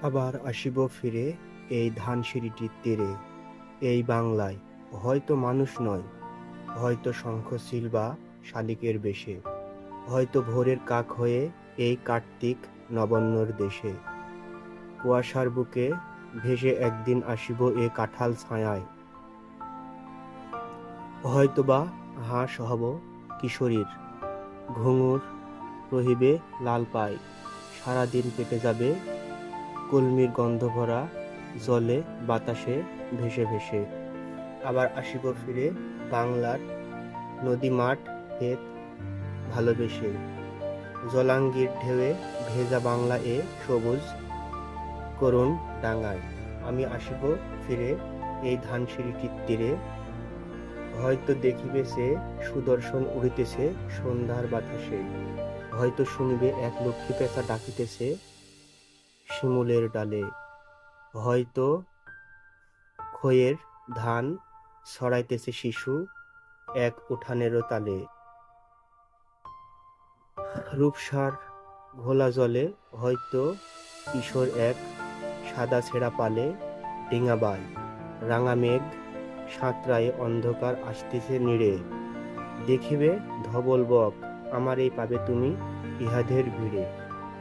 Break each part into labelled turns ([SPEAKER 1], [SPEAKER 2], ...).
[SPEAKER 1] আবার আসিব ফিরে এই ধানসিঁড়িটির তীরে, এই বাংলায়, হয়তো মানুষ নয়, হয়তো শঙ্খচিল বা শালিকের বেশে, হয়তো ভোরের কাক হয়ে এই কার্তিক নবান্নর দেশে। কুয়াশার বুকে ভেসে একদিন আসিব এ কাঁঠাল ছায়ায়, হয়তোবা হাঁস হব কিশোরীর, ঘুঙুর রহিবে লাল পাই, সারাদিন কেটে যাবে কলমির গন্ধ ভরা জলে বাতাসে ভেসে ভেসে। আবার আসিব ফিরে বাংলার নদী মাঠ ক্ষেত ভালোবেসে, জলাঙ্গির ঢেউয়ে ভেজা বাংলা এ সবুজ করুণ ডাঙায়। আমি আসিব ফিরে এই ধানসিঁড়িটির তীরে, হয়তো দেখিবে সে সুদর্শন উড়িতেছে সন্ধ্যার বাতাসে, হয়তো শুনিবে এক লক্ষ্মী পেঁচা ডাকিতেছে শিমুলের ডালে, হয়তো খইয়ের ধান ছড়াইতেছে শিশু এক উঠানেরও তালে। রূপসার ঘোলা জলে হয়তো কিশোর এক সাদা ছেঁড়া পালে ডিঙাবায়, রাঙা মেঘ সাঁতরায়ে অন্ধকার আসতেছে নীড়ে, দেখিবে ধবল বক আমারই পাবে তুমি ইহাদের ভিড়ে।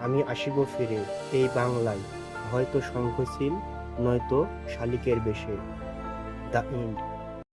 [SPEAKER 1] আমি আসিব ফিরে এই বাংলায়, হয়তো শঙ্খচিল নয়তো শালিকের বেশে। The end.